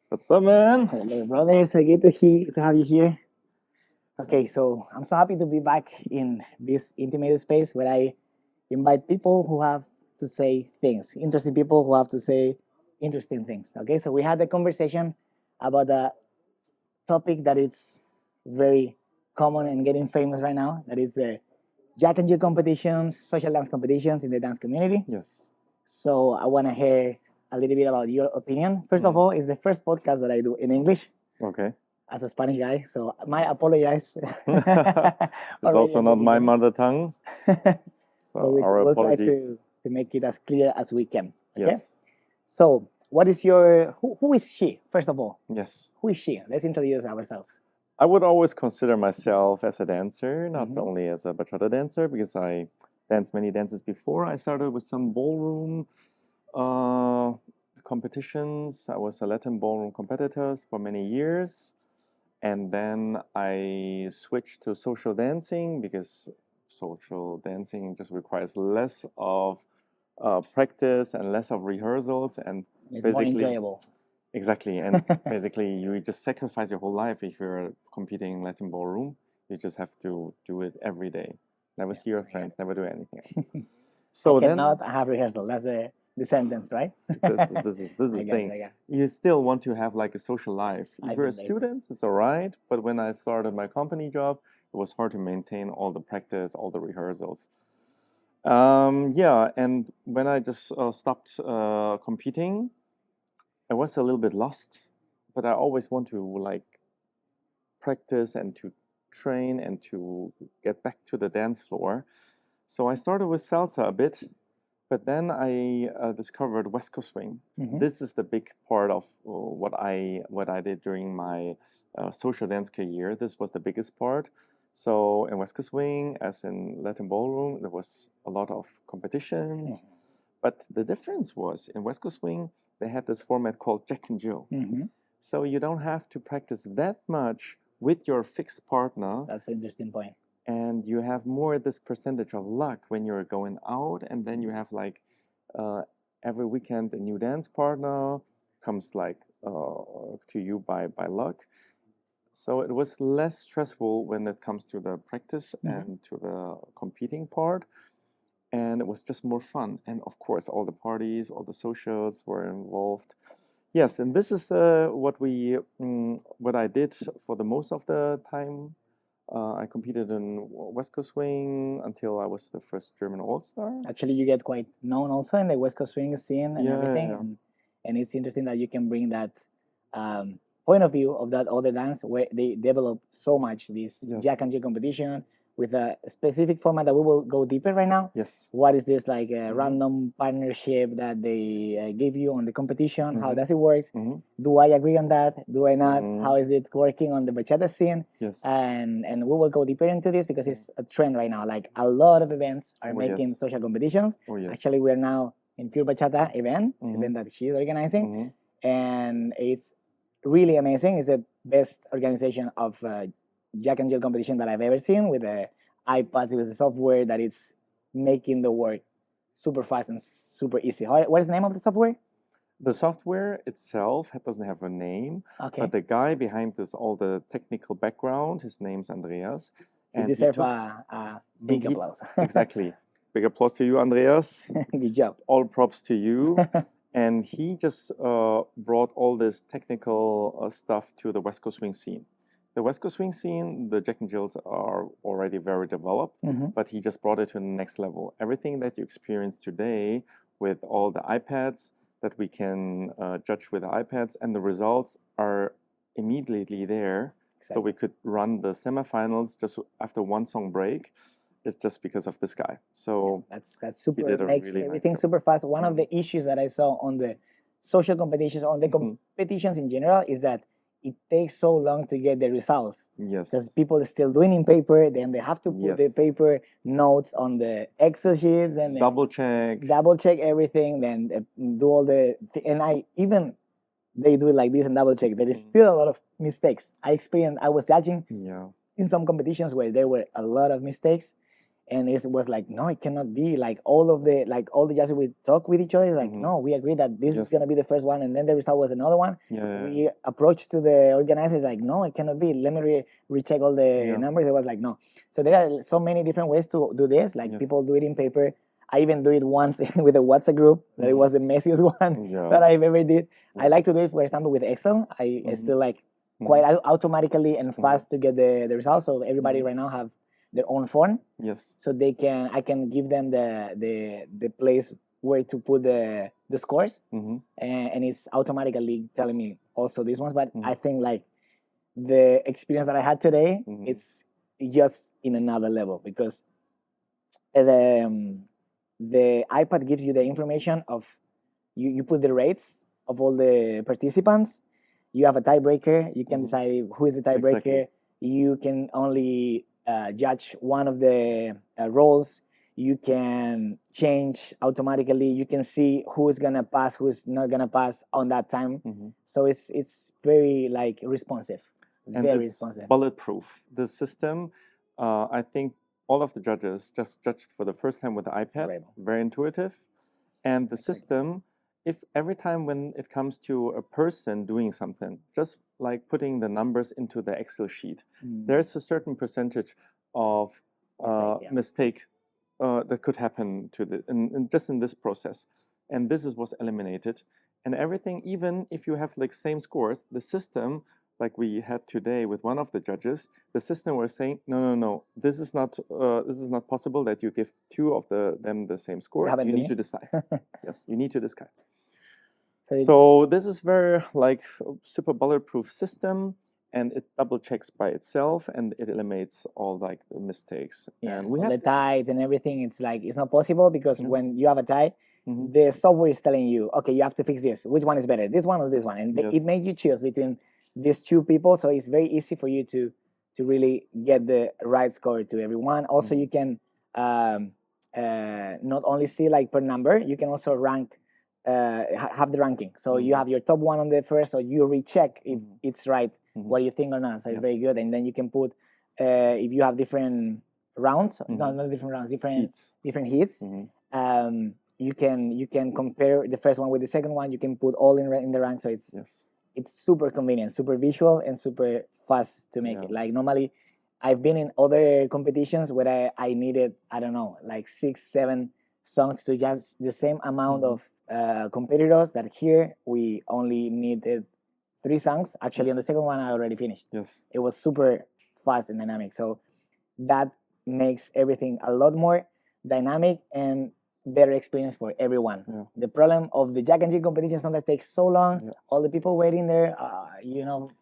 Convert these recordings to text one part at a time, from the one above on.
What's up, man? Hello, brother. So good to have you here. Okay, so I'm so happy to be back in this intimate space where I invite people who have to say things, interesting people who have to say interesting things. Okay, so we had a conversation about a topic that is very common and getting famous right now. That is the Jack and Jill competitions, social dance competitions in the dance community. Yes. So I want to hear a little bit about your opinion. First of all, it's the first podcast that I do in English Okay. as a Spanish guy, so I apologize. It's already also at the not my beginning. mother tongue, But so our we'll try apologies. to make it as clear as we can. Okay. Yes. So, what is your who is she? First of all, Yes. who is she? Let's introduce ourselves. I would always consider myself as a dancer, not Mhm. only as a bachata dancer, because I danced many dances before. I started with some ballroom uh, competitions. I was a Latin ballroom competitors for many years. And then I switched to social dancing because social dancing just requires less of practice and less of rehearsals and It's more basically enjoyable. exactly and basically you just sacrifice your whole life if you're competing in Latin ballroom. You just have to do it every day. Never Yeah, see your I get friends, it. never do anything else. I So then cannot have rehearsal. That's the sentence, right? this is the I got it. thing. I got it. You still want to have like a social life. If I've you're a been there too. student, it's all right. But when I started my company job, it was hard to maintain all the practice, all the rehearsals. Yeah, and when I just stopped competing, I was a little bit lost. But I always want to like practice and to train and to get back to the dance floor. So I started with salsa a bit, but then I discovered West Coast swing. Mhm. This is the big part of what I did during my social dance career. This was the biggest part. So in West Coast swing, as in Latin ballroom, there was a lot of competitions. But the difference was in West Coast swing, they had this format called Jack and Jill. Mhm. So you don't have to practice that much with your fixed partner, That's an interesting point. and you have more this percentage of luck when you're going out, and then you have like uh, every weekend a new dance partner comes like to you by luck. So it was less stressful when it comes to the practice Mhm. and to the competing part, and it was just more fun. And of course, all the parties, all the socials were involved. Yes, and this is what I did for the most of the time. I competed in West Coast Swing until I was the first German All Star. Actually, you get quite known also in the West Coast swing scene and Yeah, everything, yeah, and it's interesting that you can bring that point of view of that other dance where they develop so much this yes, Jack and Jill competition with a specific format that we will go deeper right now. yes. What is this like a Mhm. random partnership that they give you on the competition? How Mhm. does it work? Mhm. Do I agree on that? Do I not? Mhm. How is it working on the bachata scene? Yes. And we will go deeper into this because it's a trend right now. Like a lot of events are Oh, making yes. social competitions. Oh, yes. Actually, we're now in Pure Bachata event, Mhm. event that she's organizing, Mhm. and it's really amazing. It's the best organization of Jack and Jill competition that I've ever seen with the iPads, with the software that it's making the work super fast and super easy. What is the name of the software? The software itself doesn't have a name, Okay, but the guy behind this, all the technical background, his name's Andreas, he and he deserves took a big he applause. exactly. Big applause to you, Andreas. Good job. All props to you. And he just brought all this technical stuff to the West Coast swing scene. The West Coast swing scene, the Jack and Jills are already very developed, Mhm. but he just brought it to the next level. Everything that you experience today with all the iPads that we can judge with the iPads, and the results are immediately there. So we could run the semifinals just after one song break. It's just because of this guy. So That's he super did a makes really nice everything job. super fast. One of the issues that I saw on the social competitions, on the Mhm. competitions in general, is that it takes so long to get the results Yes. because people are still doing in paper. Then they have to put the Yes. paper notes on the Excel sheets and Double check. double check everything. Then do all the and I even they do it like this and double check. There is Mhm. still a lot of mistakes. I experienced. I was judging Yeah. in some competitions where there were a lot of mistakes, and it was like, no, it cannot be like all the judges we talk with each other like, Mhm. no, we agree that this is Yes. gonna be the first one, and then the result was another one. Yeah. We approached to the organizers like, no, it cannot be. Let me recheck all the Yeah. numbers. It was like, no. So there are so many different ways to do this. Like Yes. people do it in paper. I even do it once with a WhatsApp group. That it Mhm. was the messiest one Yeah. that I've ever did. I Yeah. like to do it, for example, with Excel. I Mhm. still like Mhm. quite automatically and Mhm. fast to get the results. So everybody Mhm. right now have their own phone, Yes. so I can give them the place where to put the scores, Mhm. and it's automatically telling me also these ones. But Mhm. I think like the experience that I had today, Mhm. it's just in another level because the iPad gives you the information of you put the rates of all the participants. You have a tiebreaker. You can Mhm. decide who is the tiebreaker. Exactly. You can only judge one of the roles. You can change automatically. You can see who is gonna pass, who is not gonna pass on that time. Mhm. So it's very like responsive, And very it's responsive. bulletproof. The system, I think all of the judges just judged for the first time with the iPad. incredible. Very intuitive. And the Exactly. system, if every time when it comes to a person doing something, just like putting the numbers into the Excel sheet, there's a certain percentage of Mistake, yeah. mistake that could happen to just in this process. And this was eliminated. And everything, even if you have like same scores, the system, like we had today with one of the judges, the system was saying, no, this is not possible that you give two of them the same score. happened You to need me. to decide. Yes, you need to decide. So So this is very like super bulletproof system, and it double checks by itself, and it eliminates all like the mistakes. yeah, And we all have the ties and everything. It's like it's not possible because Yeah. when you have a tie, Mhm. the software is telling you, okay, you have to fix this. Which one is better, this one or this one? And Yes. it makes you choose between these two people. So it's very easy for you to really get the right score to everyone. Also, Mhm. you can not only see like per number, you can also rank. Have the ranking, so you Mhm. have your top one on the first, so you recheck if Mhm. it's right Mhm. what you think or not. So it's Yeah. very good, and then you can put if you have different rounds, no, Mhm. not different rounds, different Heats. different heats. Mhm. You can compare the first one with the second one. You can put all in the rank, so Yes. it's super convenient, super visual, and super fast to make Yeah. it. Like normally, I've been in other competitions where I needed, I don't know, like 6, 7 songs to just the same amount Mhm. of competitors. That here we only needed 3 songs. Actually, on the second one I already finished. Yes. It was super fast and dynamic. So that makes everything a lot more dynamic and better experience for everyone. Yeah. The problem of the Jack and Jill competition sometimes takes so long. Yeah. All the people waiting there,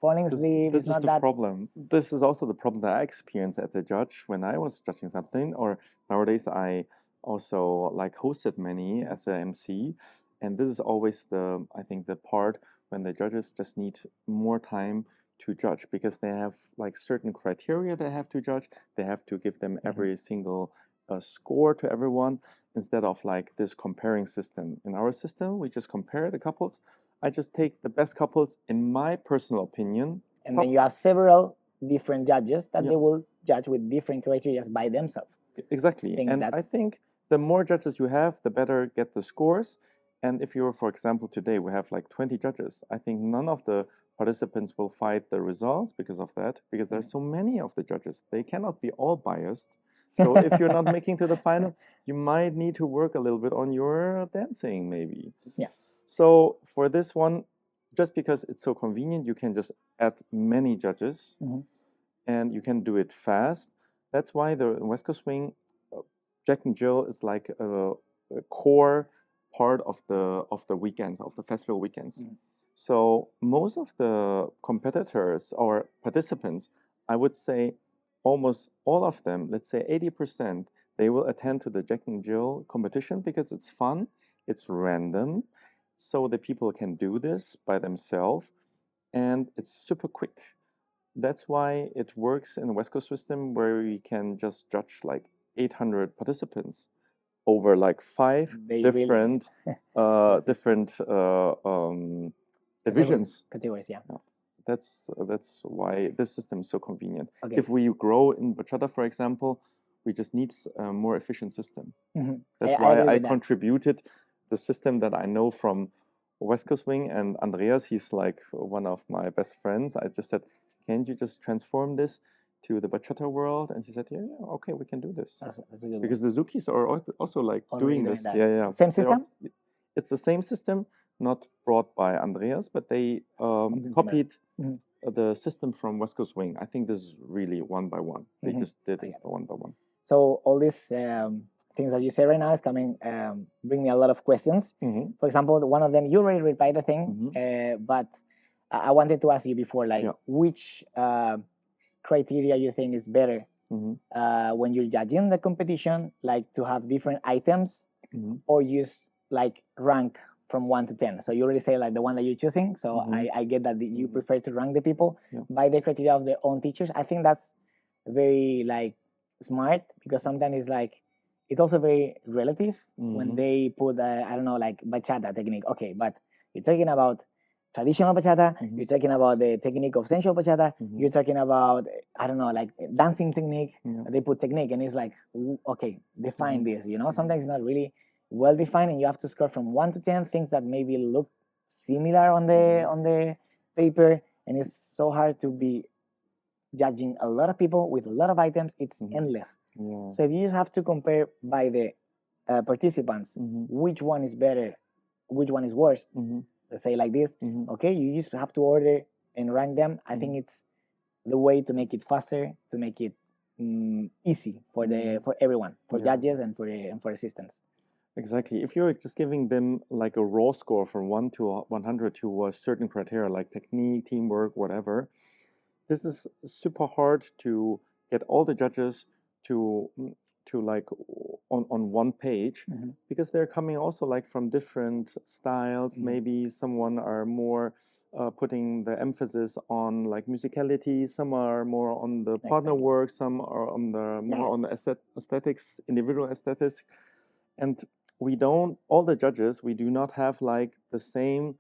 falling asleep. This It's is not the that. problem. This is also the problem that I experienced as a judge when I was judging something, or nowadays I also like hosted many as a MC, and this is always I think the part when the judges just need more time to judge because they have like certain criteria they have to judge. They have to give them every single score to everyone instead of like this comparing system. In our system, we just compare the couples. I just take the best couples in my personal opinion. And top- then you have several different judges that Yeah. they will judge with different criteria by themselves. Exactly. think And I that's- think the more judges you have, the better get the scores. And if you're, for example, today we have like 20 judges, I think none of the participants will fight the results because of that, because there's so many of the judges. They cannot be all biased. So if you're not making to the final, you might need to work a little bit on your dancing, maybe. Yeah. So for this one, just because it's so convenient, you can just add many judges Mhm. and you can do it fast. That's why the West Coast Swing, Jack and Jill is like a core part of the weekends, of the festival weekends. Mhm. So most of the competitors or participants, I would say almost all of them, let's say 80%, they will attend to the Jack and Jill competition because it's fun, it's random, so the people can do this by themselves, and it's super quick. That's why it works in the West Coast system where we can just judge like 800 participants over like five They really- different Yes. different divisions. Categories, yeah. That's why this system is so convenient. Okay. If we grow in bachata, for example, we just need a more efficient system. Mhm. That's I why agree I with that. contributed the system that I know from West Coast Wing, and Andreas, he's like one of my best friends. I just said, can't you just transform this to the bachata world? And he said, yeah, yeah, okay, we can do this. That's a good Because one. the Zukis are also like Already doing doing this. that. Yeah, yeah. Same They're system? it's the same system, not brought by Andreas, but they Something similar. copied Mhm. the system from West Coast Wing. I think this is really one by one. They Mhm. just did I this get it. one by one. So all these things that you say right now is coming, bring me a lot of questions. Mhm. For example, one of them, you already replied the thing, but I wanted to ask you before, like, Yeah. which criteria you think is better Mhm. when you're judging the competition, like to have different items Mhm. or use like rank from 1 to 10. So you already say like the one that you're choosing. So Mhm. I get that you Mhm. prefer to rank the people Yeah. by the criteria of their own teachers. I think that's very like smart, because sometimes it's like it's also very relative when Mhm. they put I don't know, like bachata technique. Okay, but you're talking about traditional bachata, Mhm. you're talking about the technique of sensual bachata, Mhm. you're talking about I don't know, like dancing technique. Yeah. They put technique, and it's like okay, define Mhm. this. You know, sometimes it's not really well defined, and you have to score from 1 to 10 things that maybe look similar on the paper, and it's so hard to be judging a lot of people with a lot of items. It's Mhm. endless. Yeah. So if you just have to compare by the participants, Mhm. which one is better, which one is worse, Mhm. let's say like this, Mhm. okay, you just have to order and rank them. I think it's the way to make it faster, to make it easy for for everyone, for Yeah. judges and for assistants. Exactly. If you're just giving them like a raw score from 1 to 100 to a certain criteria like technique, teamwork, whatever, this is super hard to get all the judges to like on one page, Mhm. because they're coming also like from different styles. Mhm. Maybe someone are more putting the emphasis on like musicality, some are more on the partner Exactly. work, some are on the more on the aesthetics, individual aesthetics. And we don't, all the judges, we do not have like the same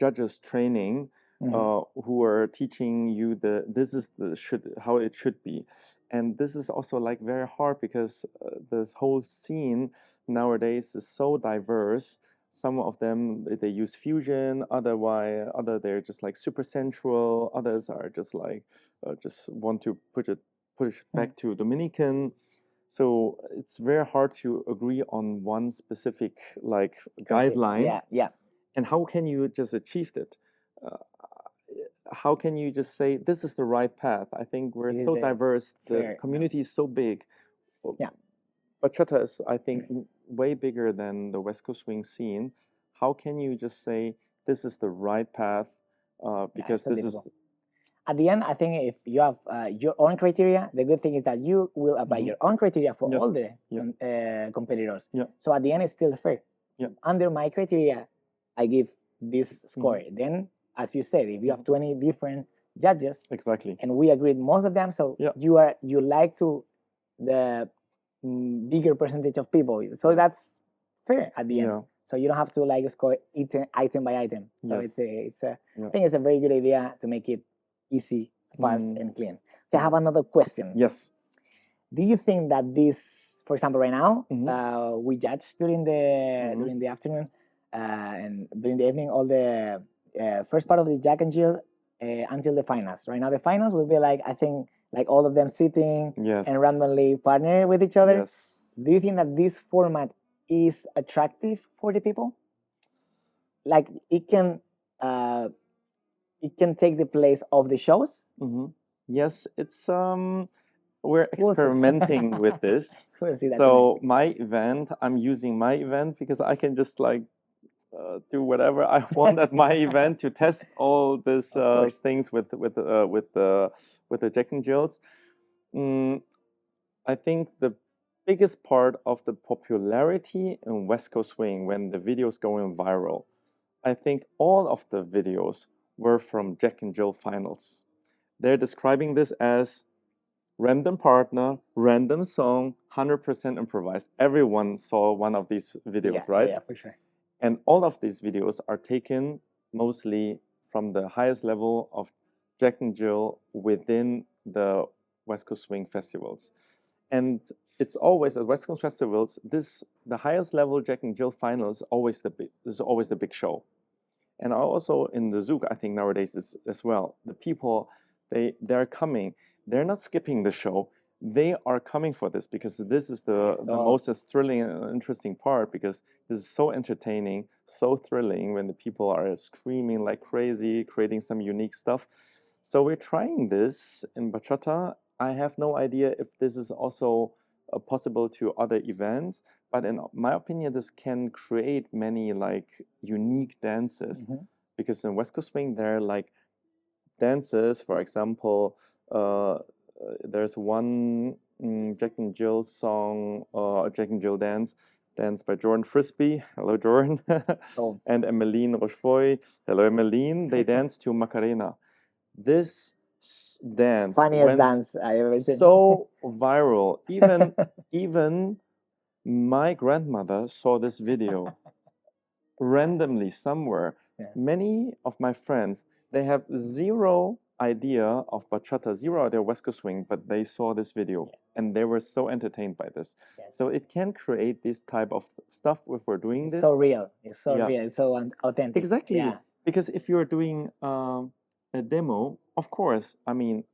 judges training Mhm. who are teaching you this is the should how it should be. And this is also like very hard because this whole scene nowadays is so diverse. Some of them they use fusion, other they're just like super sensual, others are just like just want to push back to Dominican. So it's very hard to agree on one specific like guideline. Yeah, yeah. And how can you just achieve it? Uh, how can you just say this is the right path? I think we're It is so the diverse. The fair. community is so big. Yeah. Bachata is, I think, way bigger than the West Coast swing scene. How can you just say this is the right path? Because so this difficult. At the end, I think if you have your own criteria, the good thing is that you will apply your own criteria for Yes. all the Yeah. competitors. Yeah. So at the end, it's still fair. Yeah. Under my criteria, I give this score. Then, as you said, if you have 20 different judges, Exactly. and we agreed most of them, so Yeah. you like to the bigger percentage of people. So that's fair at the end. Yeah. So you don't have to like score item by item. So Yes. I think it's a very good idea to make it easy, fast, and clean. Okay, I have another question. Yes. Do you think that this, for example, right now we judge during the afternoon and during the evening all the first part of the Jack and Jill until the finals. Right now, the finals will be like I think like all of them sitting Yes. and randomly partner with each other. Yes. Do you think that this format is attractive for the people? Like it can take the place of the shows? Yes, it's we're We'll see. experimenting with this. We'll see that So my event, I'm using my event because I can just like do whatever I want at my event to test all these things with the Jack and Jills. I think the biggest part of the popularity in West Coast Swing when the videos going viral, I think all of the videos were from Jack and Jill finals. They're describing this as random partner, random song, 100% improvised. Everyone saw one of these videos, right? Yeah, for sure. And all of these videos are taken mostly from the highest level of Jack and Jill within the West Coast Swing festivals. And it's always at West Coast festivals. The highest level Jack and Jill final is always the big show. And also in the Zouk, I think nowadays is as well. The people they're coming. They're not skipping the show. They are coming for this because this is the most thrilling and interesting part, because this is so entertaining, so thrilling when the people are screaming like crazy, creating some unique stuff. So we're trying this in bachata. I have no idea if this is also possible to other events, but in my opinion, this can create many like unique dances, because in West Coast Swing there are like dances. For example, there's one Jack and Jill song, Jack and Jill dance by Jordan Frisbee. Hello, Jordan. Oh. And Emmeline Rochefoy. Hello, Emmeline. They dance to Macarena. This dance Funniest went dance I ever seen. so viral. Even my grandmother saw this video randomly somewhere. Yeah. Many of my friends, they have zero idea of bachata, zero idea of West Coast Swing, but they saw this video and they were so entertained by this. Yes. So it can create this type of stuff if we're doing It's this. so real. It's so Yeah. real. It's so authentic. Exactly. Yeah. Because if you're doing a demo, of course, I mean,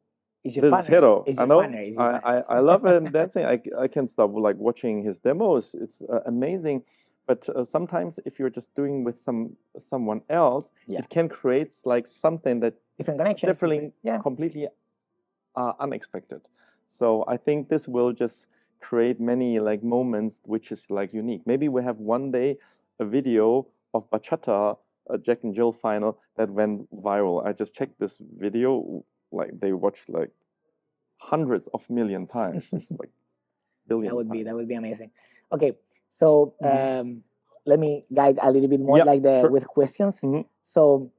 It's your this partner. is Hero. It's I your know. partner. It's your partner. I love him dancing. I can't stop like watching his demos. It's amazing. But sometimes if you're just doing with someone else, Yeah. it can create like something that Different connections. differently, Yeah. completely unexpected. So I think this will just create many like moments which is like unique. Maybe we have one day a video of bachata, a Jack and Jill final that went viral. I just checked this video, like they watched like hundreds of million times. It's like billion. That would be amazing. Okay, so let me guide a little bit more Yeah, like sure. with questions. Mhm. So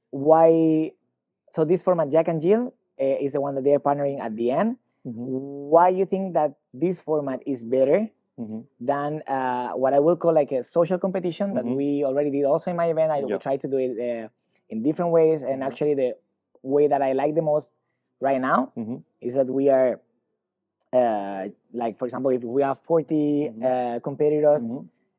why? So this format, Jack and Jill, is the one that they are partnering at the end. Why you think that this format is better than what I will call like a social competition that we already did also in my event? We tried to do it in different ways, and actually the way that I like the most right now is that we are like, for example, if we have 40 competitors,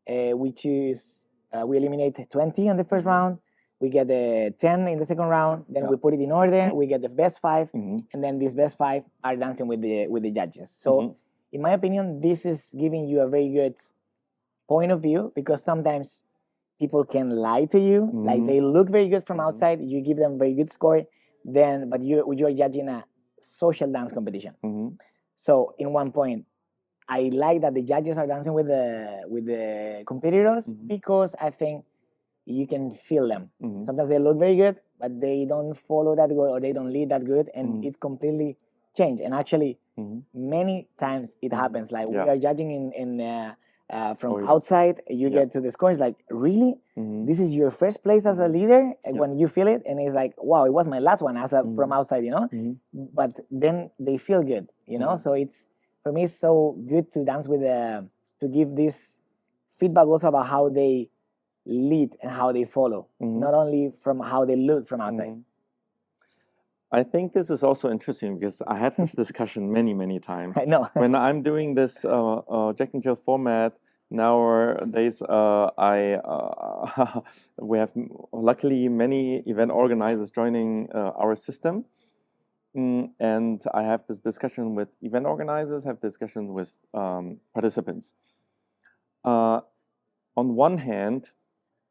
we eliminate 20 on the first round, we get the 10 in the second round, then we put it in order, we get the best 5, and then these best 5 are dancing with the judges. So in my opinion, this is giving you a very good point of view, because sometimes people can lie to you, like they look very good from outside, you give them very good score, but you're judging a social dance competition. So in one point, I like that the judges are dancing with the competitors, because I think you can feel them. Sometimes they look very good, but they don't follow that good, or they don't lead that good, and it completely changed. And actually, many times it happens. Like we are judging from outside, you get to the score. It's like, really, this is your first place as a leader, and when you feel it, and it's like, wow, it was my last one as from outside, you know. But then they feel good, you know. So it's, for me, it's so good to dance with to give this feedback also about how they lead and how they follow, not only from how they look from outside. I think this is also interesting because I had this discussion many times. I know. When I'm doing this Jack and Jill format nowadays, we have luckily many event organizers joining our system, and I have this discussion with event organizers, have discussion with participants. On one hand,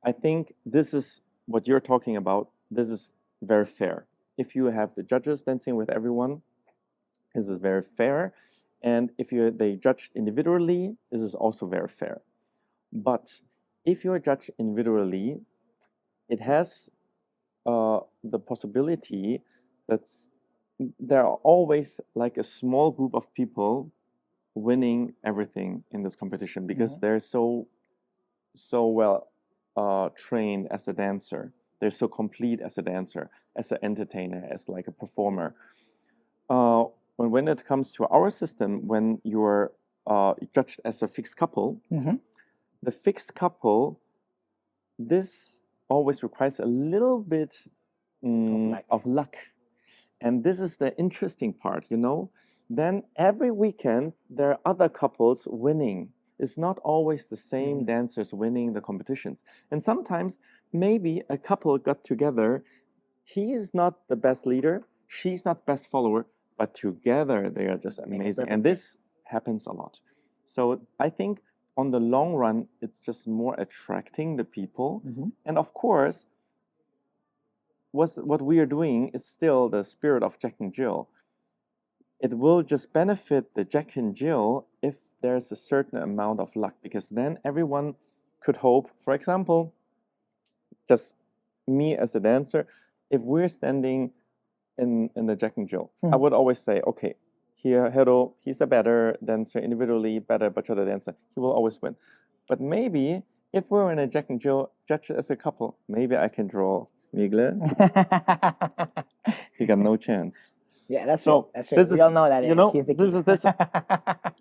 I think this is what you're talking about. This is very fair. If you have the judges dancing with everyone, this is very fair. And if they judged individually, this is also very fair. But if you're judged individually, it has the possibility that there are always like a small group of people winning everything in this competition, because they're so well trained as a dancer. They're so complete as a dancer, as an entertainer, as like a performer. When it comes to our system, when you're judged as a fixed couple, the fixed couple, this always requires a little bit of luck. And this is the interesting part, you know? then every weekend there are other couples winning. It's not always the same Mhm. dancers winning the competitions. And sometimes maybe a couple got together. He is not the best leader, she's not best follower, but together they are just Make a amazing. perfect And team. this happens a lot. So I think on the long run, it's just more attracting the people. Mhm. And of course, what we are doing is still the spirit of Jack and Jill. It will just benefit the Jack and Jill if there's a certain amount of luck, because then everyone could hope, for example, just me as a dancer, if we're standing in the Jack and Jill, I Mhm. would always say, okay, here, Hero, he's a better dancer, individually better bachata dancer. He will always win. But maybe if we're in a Jack and Jill, judged as a couple, maybe I can draw Miguel. He got no chance. Yeah, that's true. So That's true. this We is, all know that you know, he's the this key. is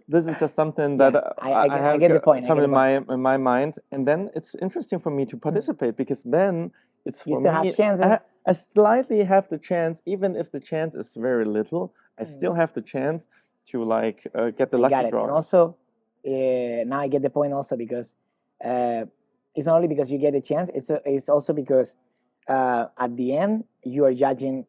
this is just something Yeah, that I have get the point. I come get the in point. my mind, and then it's interesting for me to participate because then it's You for still have me. chances. I slightly have the chance, even if the chance is very little. I Mm. still have the chance to like get the I lucky got it. And drawers. also, now I get the point also because uh, it's not only because you get a chance, it's also because at the end you are judging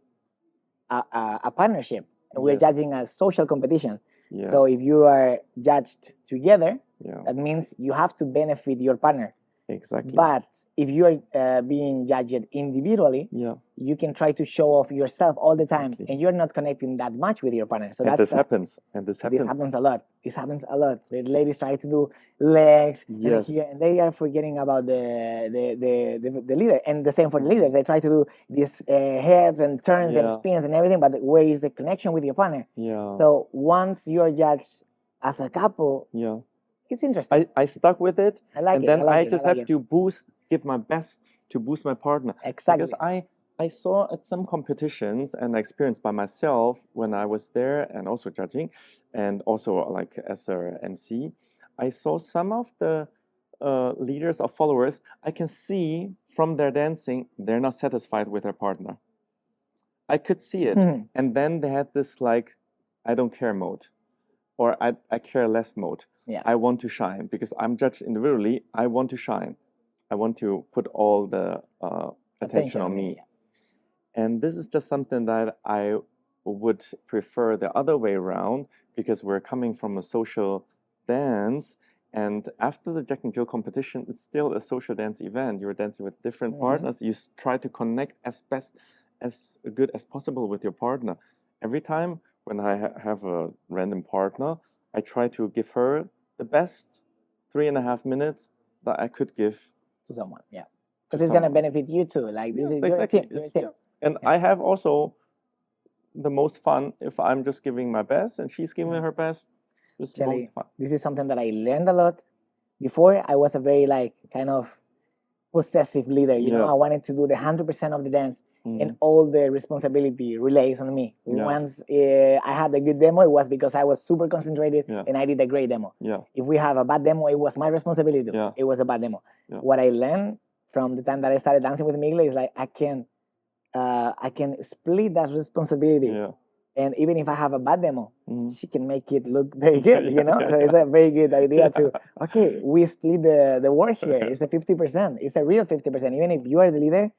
a partnership. And we're Yes. judging a social competition. Yes. So if you are judged together, Yeah, that means you have to benefit your partner. exactly. But if you are being judged individually, Yeah, you can try to show off yourself all the time, Exactly. and you're not connecting that much with your partner. So and that's this happens. And this happens. this happens a lot. This happens a lot. The ladies try to do legs Yes. and they are forgetting about the leader. And the same for the leaders. They try to do these heads and turns and Yeah. spins and everything, but where is the connection with your partner? Yeah. So once you're judged as a couple, Yeah. it's interesting. I stuck with it, I like and it. then I like I it. just I like have it. to give my best to boost my partner. Exactly. Because I saw at some competitions and I experienced by myself when I was there and also judging, and also like as a MC, I saw some of the leaders or followers. I can see from their dancing they're not satisfied with their partner. I could see it, and then they had this like, I don't care mode, or I care less mode. Yeah. I want to shine because I'm judged individually. I want to shine. I want to put all the attention on me. Yeah. And this is just something that I would prefer the other way around because we're coming from a social dance. And after the Jack and Jill competition, it's still a social dance event. You're dancing with different Mhm. partners. You try to connect as best as good as possible with your partner. Every time when I have a random partner, I try to give her the best 3.5 minutes that I could give To someone. Yeah. to Because it's gonna someone. benefit you too. Like this Yes, is you're a exactly. team. You're a It's- team. yeah. And Yeah. I have also the most fun if I'm just giving my best and she's giving Mhm. her best. It's the Actually, most fun. this is something that I learned a lot. Before, I was a very like kind of possessive leader. You know, Yeah. I wanted to do the 100% of the dance, and Mhm. all the responsibility relays on me. Yeah. Once I had a good demo, it was because I was super concentrated Yeah. and I did a great demo. Yeah. If we have a bad demo, it was my responsibility. Yeah. It was a bad demo. Yeah. What I learned from the time that I started dancing with Miguel is like I can split that responsibility. Yeah. And even if I have a bad demo, Mhm. she can make it look very good, Yeah, you know? yeah, So it's yeah. a very good idea to, Yeah. okay, we split the work here. It's a 50%. It's a real 50%. Even if you are the leader,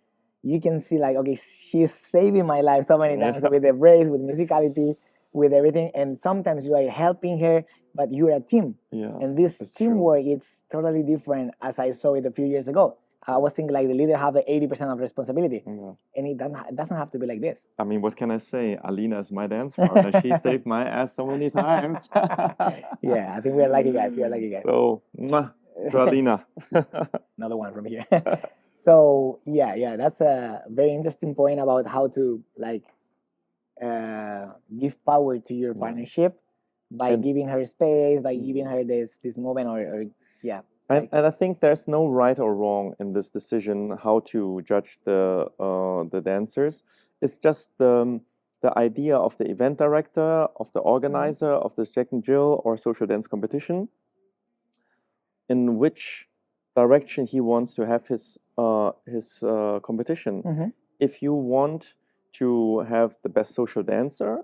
you can see like, okay, she's saving my life so many times Yeah. with the brace, with musicality, with everything. And sometimes you are helping her, but you're a team. Yeah. And this That's true. teamwork, it's totally different as I saw it a few years ago. I was thinking like the leader have the 80% of responsibility. Yeah. And it doesn't have to be like this. I mean, what can I say? Alina is my dance partner. She saved my ass so many times. Yeah, I think we are lucky guys. We are lucky guys. So, mwah, to Alina. Another one from here. So yeah, that's a very interesting point about how to like give power to your Yeah. partnership by And- giving her space, by giving her this moment, or yeah. And I think there's no right or wrong in this decision how to judge the dancers. It's just the idea of the event director, of the organizer of this Jack and Jill or social dance competition, in which direction he wants to have his competition. Mhm. If you want to have the best social dancer,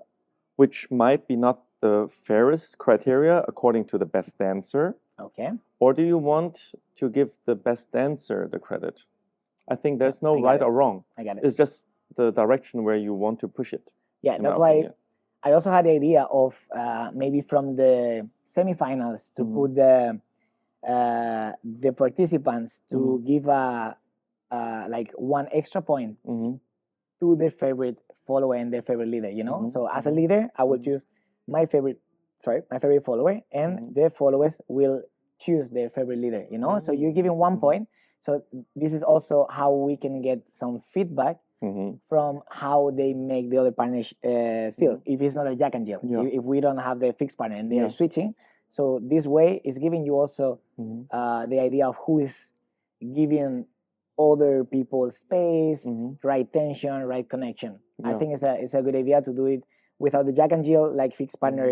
which might be not the fairest criteria according to the best dancer, Okay. or do you want to give the best dancer the credit? I think there's no I got right it. or wrong. I got it. It's just the direction where you want to push it. Yeah, in that's my why opinion. I also had the idea of maybe from the semifinals to Mhm. put the participants to give a like one extra point Mhm. to their favorite follower and their favorite leader. You know, Mhm. so as a Mhm. leader, I will Mhm. choose my favorite follower, and Mhm. their followers will choose their favorite leader. You know, so you're giving 1 point. So this is also how we can get some feedback Mhm. from how they make the other partners feel. If it's not a Jack and Jill, Yeah. if we don't have the fixed partner and they Yeah. are switching, so this way is giving you also Mhm. the idea of who is giving other people space, Mhm. right tension, right connection. I Yeah. think it's a good idea to do it without the Jack and Jill like fixed partner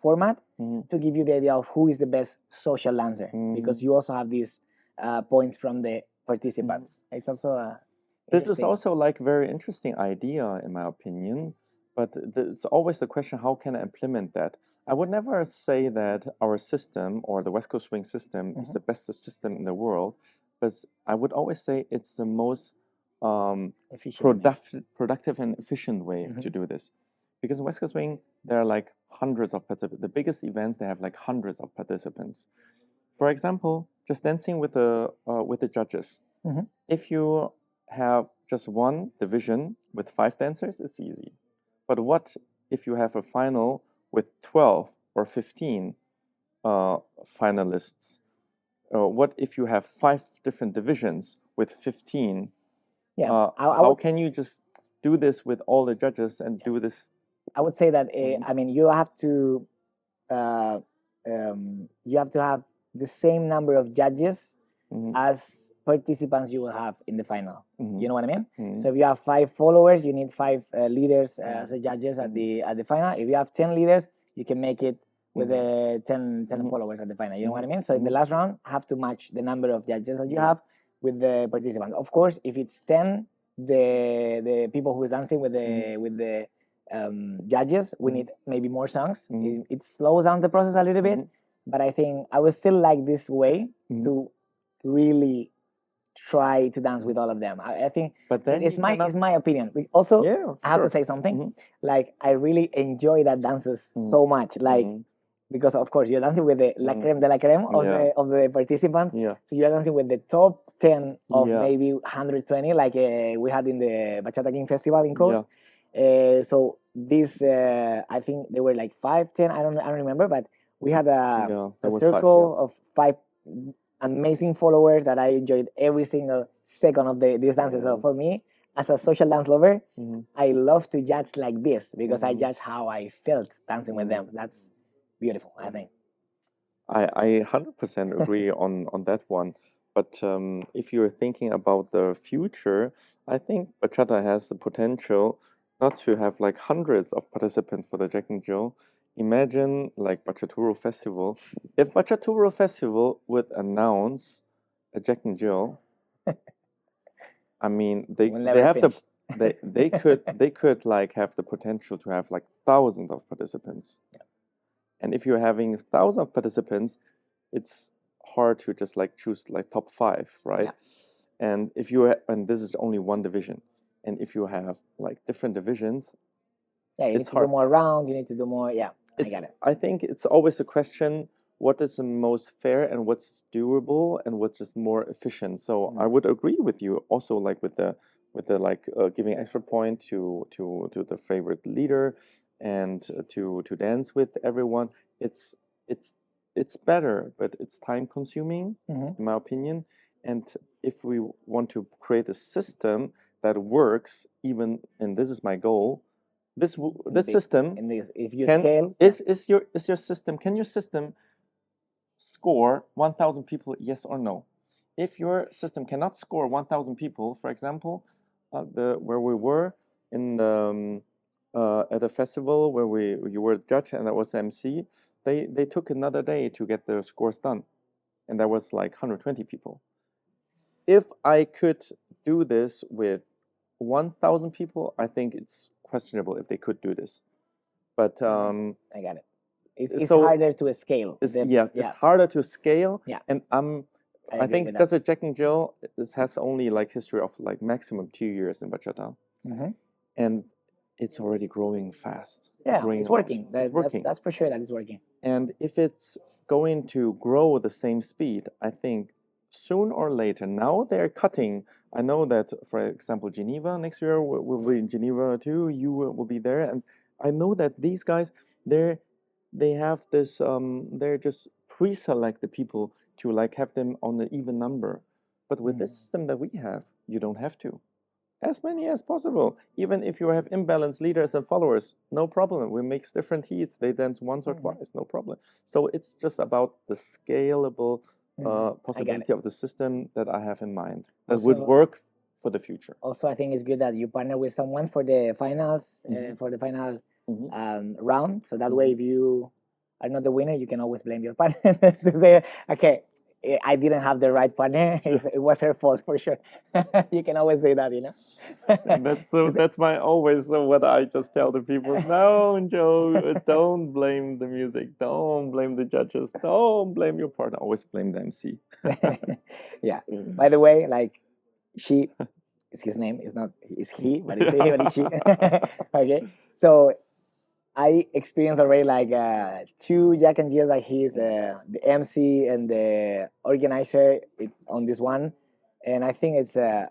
format, Mhm. to give you the idea of who is the best social dancer, because Mhm. you also have these points from the participants. It's also This is interesting. also like very interesting idea in my opinion, but it's always the question, how can I implement that? I would never say that our system or the West Coast Swing system is the best system in the world, but I would always say it's the most Efficient. productive and efficient way to do this. Because in West Coast Swing, there are like hundreds of participants. The biggest events, they have like hundreds of participants. For example, just dancing with the judges. Mhm. If you have just one division with 5 dancers, it's easy. But what if you have a final with 12 or 15 finalists? What if you have 5 different divisions with 15? Yeah, How can you just do this with all the judges and do this? I would say that Mhm. I mean you have to have the same number of judges Mhm. as participants you will have in the final. Mhm. You know what I mean? Mhm. So if you have 5 followers, you need 5 leaders as judges at the final. If you have 10 leaders, you can make it with the 10 followers at the final. You know what I mean? So in the last round, have to match the number of judges that you have with the participants. Of course, if it's 10, the people who is dancing with the judges, we need maybe more songs. It slows down the process a little bit, but I think I would still like this way to really try to dance with all of them. I think But then it's you my cannot. it's my opinion. Also, Yeah, I have to sure. say something. Like I really enjoy that dances so much. Like because of course you're dancing with the la creme de la creme of Yeah. the participants. Yeah. So you're dancing with the top 10 of Yeah. maybe 120, like we had in the Bachata King Festival in Coast. Yeah. So this I think they were like 5, 10. I don't remember, but we had Yeah, a there was 5, circle of 5 amazing followers that I enjoyed every single second of these dances. So for me, as a social dance lover, I love to judge like this because I judge how I felt dancing with them. That's beautiful, I think. I 100% agree on that one. But if you're thinking about the future, I think bachata has the potential not to have like hundreds of participants for the Jack and Jill. Imagine like Bachaturo Festival. If Bachaturo Festival would announce a Jack and Jill, I mean they We'll they never have the finish. they could like have the potential to have like thousands of participants. And if you're having thousands of participants, it's hard to just like choose like top 5, right? Yeah. And and this is only one division, and if you have like different divisions, Yeah, you need it's to do hard. more rounds. You need to do more. Yeah, I It's get it. I think it's always a question: what is the most fair and what's doable and what's just more efficient. So I would agree with you also, like with the like giving extra point to the favorite leader and to dance with everyone. It's it's it's better, but it's time consuming in my opinion. And if we want to create a system that works, even and this is my goal, this system In this, if you can scale, is your system, can your system score 1,000 people, yes or no? If your system cannot score 1,000 people, for example, the where we were in the at a festival where you were the judge and I was the MC, they took another day to get the scores done, and there was like 120 people. If I could do this with 1,000 people, I think it's questionable if they could do this. But I got it. It's So harder to scale. it's, The- yes, yeah, it's harder to scale. Yeah. And I I agree think with that. because the Jack and Jill this has only like history of like maximum 2 years in bachata, Mhm. and it's already growing fast. Yeah, growing it's a lot. working. It's working. That's for sure that it's working. And if it's going to grow at the same speed, I think soon or later, now they're cutting. I know that, for example, Geneva next year will be in Geneva too. You will be there, and I know that these guys, they have this. They're just pre-select the people to like have them on an even number. But with this system that we have, you don't have to. As many as possible. Even if you have imbalanced leaders and followers, no problem. We mix different heats. They dance once or twice, no problem. So it's just about the scalable possibility of the system that I have in mind that would Also- work for the future. Also, I think it's good that you partner with someone for the finals, for the final round. So that way, if you are not the winner, you can always blame your partner to say, okay, I didn't have the right partner. It was her fault for sure. You can always say that, you know. And that's my always what I just tell the people. No, Joe, don't blame the music. Don't blame the judges. Don't blame your partner. Always blame the MC. Yeah. By the way, like she is his name. It's not is he, but it's he, but it's she. Okay. So I experienced already like 2 Jack and Jills. Like he's the MC and the organizer on this one, and I think it's a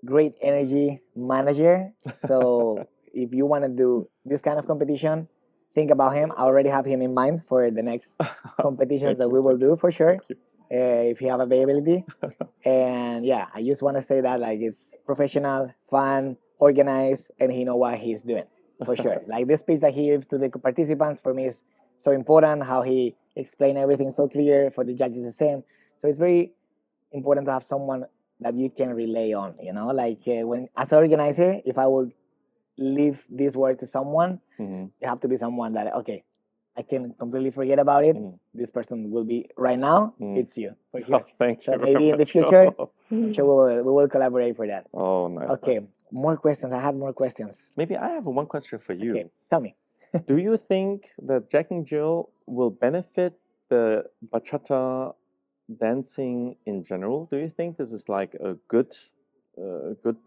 great energy manager. So if you want to do this kind of competition, think about him. I already have him in mind for the next competitions that we will do for sure. If you have availability. And yeah, I just want to say that like it's professional, fun, organized, and he know what he's doing for sure. Like this speech that he gives to the participants for me is so important. How he explained everything so clear, for the judges the same. So it's very important to have someone that you can rely on. You know, like when as an organizer, if I will leave this word to someone, Mhm. it have to be someone that okay, I can completely forget about it. This person will be right now. It's you for sure. Oh, thank So you. maybe very in the much. future, I'm sure we will collaborate for that. Oh, nice. Okay, nice. more questions. I had more questions. Maybe I have one question for you. Okay, tell me. Do you think that Jack and Jill will benefit the bachata dancing in general? Do you think this is like a good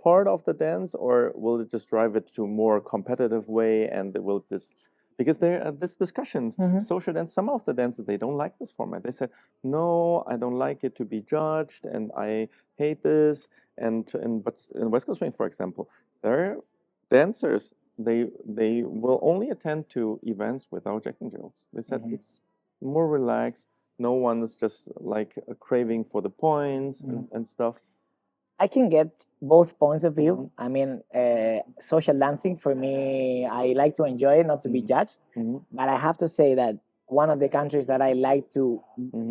part of the dance, or will it just drive it to a more competitive way? And it will this because there are these discussions, social dance. Some of the dancers they don't like this format. They say, "No, I don't like it to be judged, and I hate this." But in West Coast Swing, for example, their dancers they will only attend to events without Jack and Jills. They said it's more relaxed. No one is just like craving for the points and stuff. I can get both points of view. I mean, social dancing for me, I like to enjoy it, not to be judged. But I have to say that one of the countries that I like to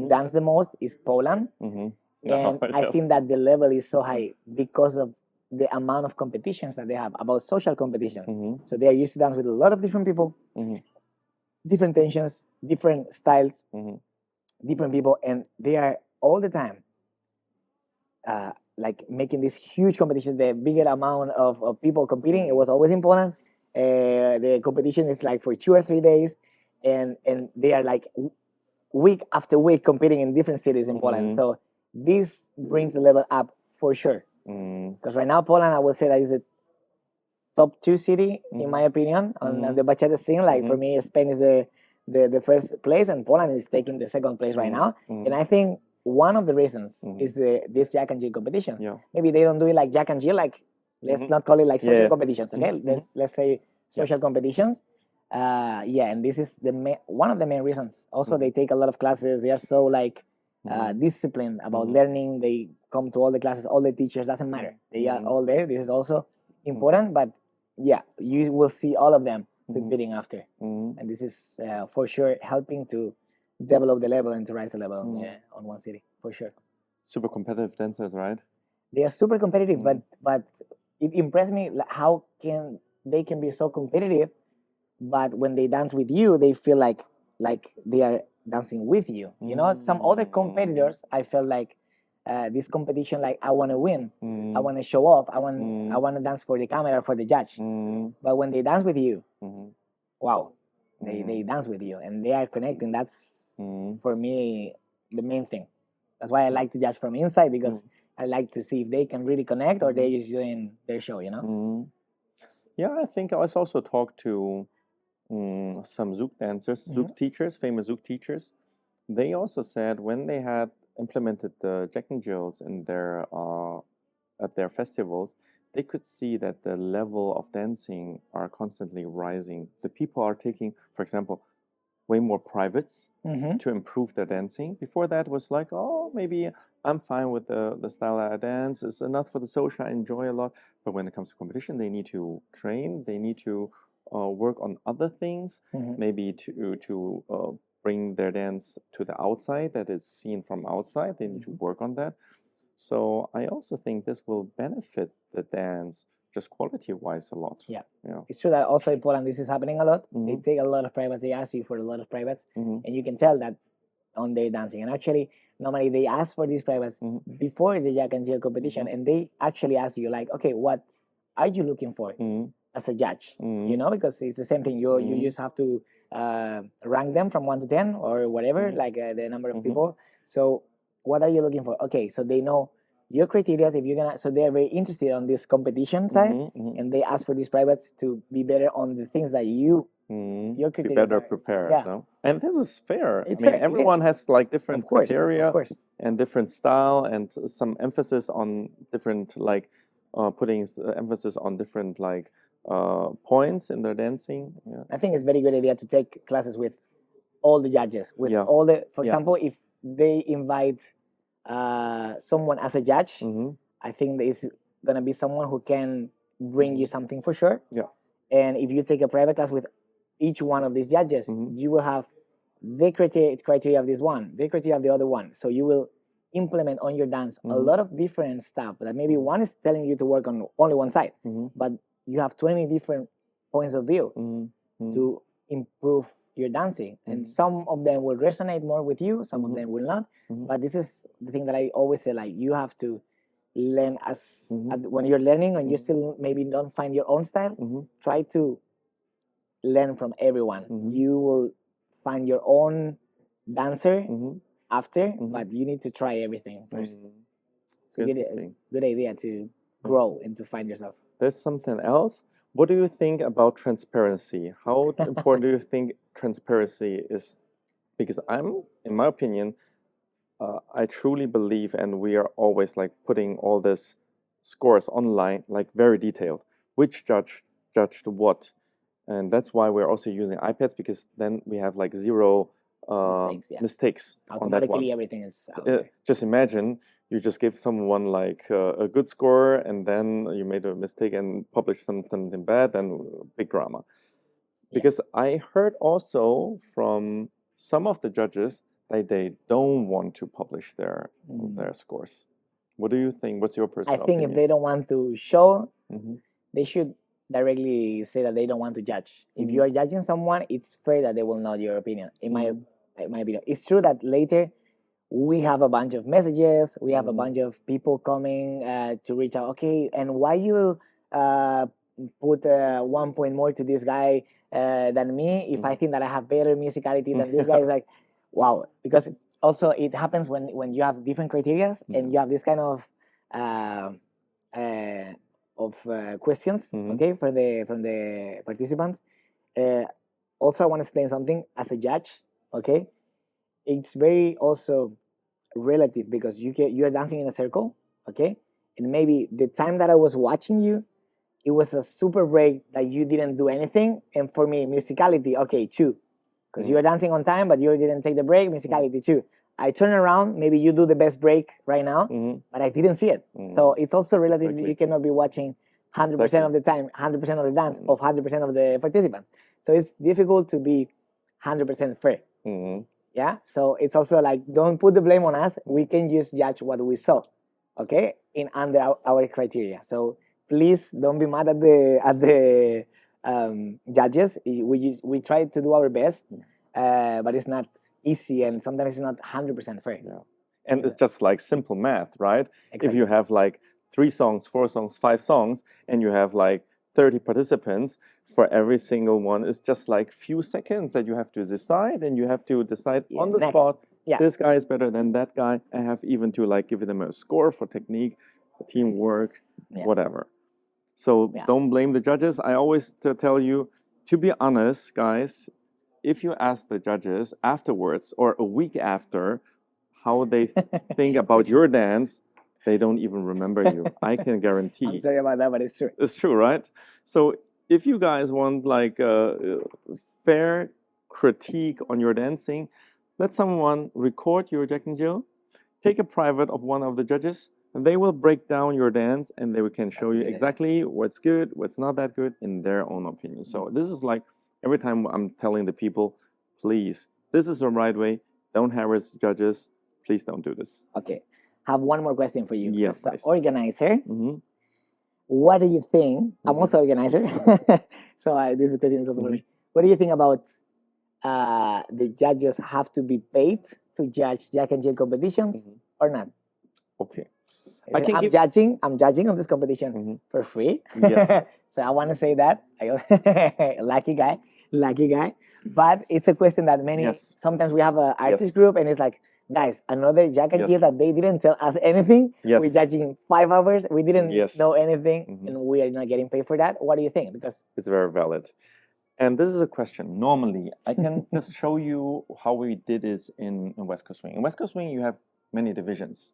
dance the most is Poland. And I think that the level is so high because of the amount of competitions that they have, about social competition. So they are used to dance with a lot of different people, different tensions, different styles, different people, and they are all the time like making this huge competition. The bigger amount of people competing, it was always important. The competition is like for 2 or 3 days, and they are like week after week competing in different cities in Poland. So this brings the level up for sure. Because right now Poland, I would say that is a top 2 city in my opinion on the bachata scene. Like for me, Spain is the first place, and Poland is taking the second place right now. And I think one of the reasons is this Jack and Jill competitions. Yeah. Maybe they don't do it like Jack and Jill, like let's not call it like social Yeah. competitions, okay? Let's say social competitions. Yeah, and this is one of the main reasons. Also, they take a lot of classes. They are so like disciplined about learning. They come to all the classes, all the teachers. Doesn't matter. They are all there. This is also important, but yeah, you will see all of them competing after, and this is for sure helping to develop the level and to rise the level on one city for sure. Super competitive dancers, right? They are super competitive, but it impressed me how they can be so competitive, but when they dance with you, they feel like they are dancing with you. You know, some other competitors, I felt like this competition, like I want to win, I want to show off, I want to dance for the camera, for the judge. But when they dance with you, wow, They dance with you and they are connecting. That's Mm. for me the main thing. That's why I like to judge from inside, because I like to see if they can really connect or they're just doing their show, you know? Mm. Yeah, I think I was also talked to some Zouk dancers, Zouk teachers, famous Zouk teachers. They also said when they had implemented the Jack and Jills in their at their festivals, they could see that the level of dancing are constantly rising. The people are taking, for example, way more privates to improve their dancing. Before that was like, oh, maybe I'm fine with the style that I dance. It's enough for the social. I enjoy a lot. But when it comes to competition, they need to train. They need to work on other things, maybe to bring their dance to the outside that is seen from outside. They need to work on that. So I also think this will benefit the dance just quality-wise a lot. Yeah. Yeah. It's true that also in Poland this is happening a lot. They take a lot of privates. They ask you for a lot of privates, and you can tell that on their dancing. And actually, normally they ask for these privates before the Jack and Jill competition, and they actually ask you like, okay, what are you looking for as a judge? You know, because it's the same thing. You just have to rank them from 1 to 10 or whatever, like the number of people. So what are you looking for? Okay, so they know your criteria. If you're gonna, so they're very interested on this competition side, and they ask for these privates to be better on the things that your Be criteria better are. prepared, Yeah. no? And this is fair. It's I mean, fair, it everyone is. has like different Of course, criteria of course. and different style and some emphasis on different like putting emphasis on different like points in their dancing. Yeah. I think it's a very good idea to take classes with all the judges, with Yeah. all the, for Yeah. example, if they invite someone as a judge, I think there is gonna be someone who can bring you something for sure. Yeah. And if you take a private class with each one of these judges, you will have the criteria of this one, the criteria of the other one. So you will implement on your dance a lot of different stuff that maybe one is telling you to work on only one side, but you have 20 different points of view to improve your dancing. And some of them will resonate more with you, some of them will not. But this is the thing that I always say, like, you have to learn as when you're learning and you still maybe don't find your own style, try to learn from everyone. You will find your own dancer after, but you need to try everything first. It's a good idea to grow and to find yourself. There's something else. What do you think about transparency? How important do you think transparency is? Because in my opinion, I truly believe, and we are always like putting all this scores online, like very detailed. Which judge judged what, and that's why we're also using iPads, because then we have like zero mistakes on that one. Automatically, everything is out there. Just imagine you just give someone like a good score, and then you made a mistake and published something bad, and big drama. Because I heard also from some of the judges that they don't want to publish their scores. What do you think? What's your personal I think opinion? if they don't want to show, they should directly say that they don't want to judge. If you are judging someone, it's fair that they will know your opinion. In my opinion, it's true that later we have a bunch of messages, we have a bunch of people coming to reach out. Okay, and why you put 1 point more to this guy than me? If I think that I have better musicality than this guy, is like, wow. Because also it happens when you have different criteria and you have this kind of questions, okay, from the participants. Also, I want to explain something as a judge, okay. It's very also relative, because you're dancing in a circle, okay, and maybe the time that I was watching you, it was a super break that you didn't do anything, and for me, musicality, okay, 2, because you were dancing on time, but you didn't take the break, musicality 2. I turn around, maybe you do the best break right now, but I didn't see it. So it's also relative. Exactly. You cannot be watching 100% of the time, 100% of the dance of 100% of the participants. So it's difficult to be 100% fair. Yeah. So it's also like, don't put the blame on us. We can just judge what we saw, okay, in under our criteria. So please don't be mad at the judges. We try to do our best, but it's not easy, and sometimes it's not 100% fair. Yeah. And it's just like simple math, right? Exactly. If you have like 3 songs, 4 songs, 5 songs, and you have like 30 participants, for every single one is just like few seconds that you have to decide, and you have to decide Yeah, on the next. spot. Yeah. This guy is better than that guy. I have even to like give them a score for technique, teamwork, Yeah. whatever. So Yeah. don't blame the judges. I always tell you, to be honest, guys, if you ask the judges afterwards or a week after how they think about your dance, they don't even remember you. I can guarantee. I'm sorry about that, but it's true. It's true, right? So if you guys want like a fair critique on your dancing, let someone record your Jack and Jill, take a private of one of the judges, and they will break down your dance and they can show That's a you good idea. exactly what's good, what's not that good in their own opinion. So this is like every time I'm telling the people, please, this is the right way. Don't harass judges. Please don't do this. Okay. Have one more question for you. Yeah, As an please. organizer, hmm what do you think? I'm Mhm. also organizer, so this question is also for me. What do you think about the judges have to be paid to judge Jack and Jill competitions Mhm. or not? Okay. I can I'm give- judging. I'm judging on this competition Mhm. for free. Yes. So I want to say that lucky guy. But it's a question that many Yes. sometimes we have an artist group and it's like, guys, another Jack and Yes. Jill that they didn't tell us anything. Yes. We're judging 5 hours. We didn't Yes. know anything, Mhm. and we are not getting paid for that. What do you think? Because It's very valid. And this is a question. Normally, I can just show you how we did this in West Coast Swing. In West Coast Swing, you have many divisions.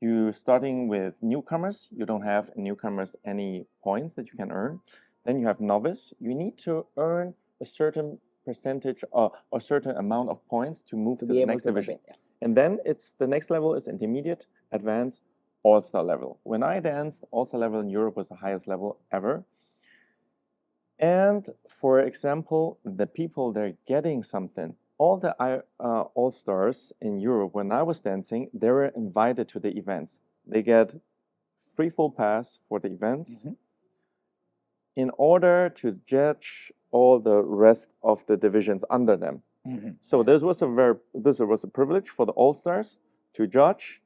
You starting with newcomers, you don't have in newcomers any points that you can earn. Then you have novice. You need to earn a certain percentage or a certain amount of points to move to be the able next to division. compete, And then it's the next level is intermediate, advanced, all-star level. When I danced, all-star level in Europe was the highest level ever. And for example, the people they're getting something. All the all-stars in Europe, when I was dancing, they were invited to the events. They get free full pass for the events Mhm. in order to judge all the rest of the divisions under them. Mhm. So this was a privilege for the all-stars to judge,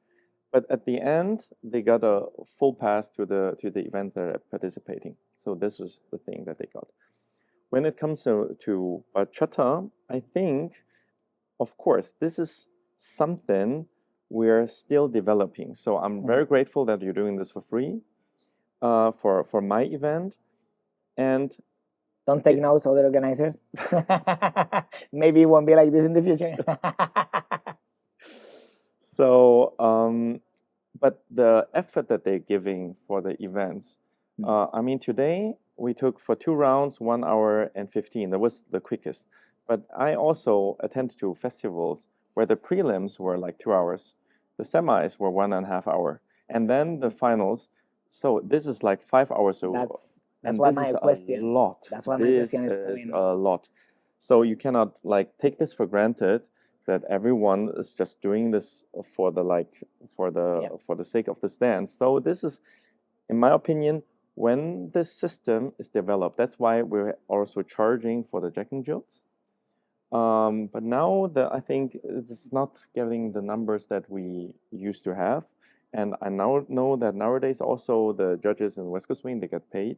but at the end they got a full pass to the events they're participating. So this was the thing that they got. When it comes to bachata, I think, of course, this is something we're still developing. So I'm very grateful that you're doing this for free for my event. And Don't take notes, other organizers. Maybe it won't be like this in the future. so, but the effort that they're giving for the events, I mean, today we took for 2 rounds, 1 hour and 15. That was the quickest. But I also attended to festivals where the prelims were like 2 hours, the semis were 1.5 hour, and then the finals. So this is like 5 hours. So That's and why this my is question. a lot. That's why my This question is coming. a lot. So you cannot like take this for granted that everyone is just doing this for the for the sake of this dance. So this is, in my opinion, when this system is developed, that's why we're also charging for the Jack and Jills. But now I think it's not getting the numbers that we used to have. And I now know that nowadays also the judges in West Coast Swing, they get paid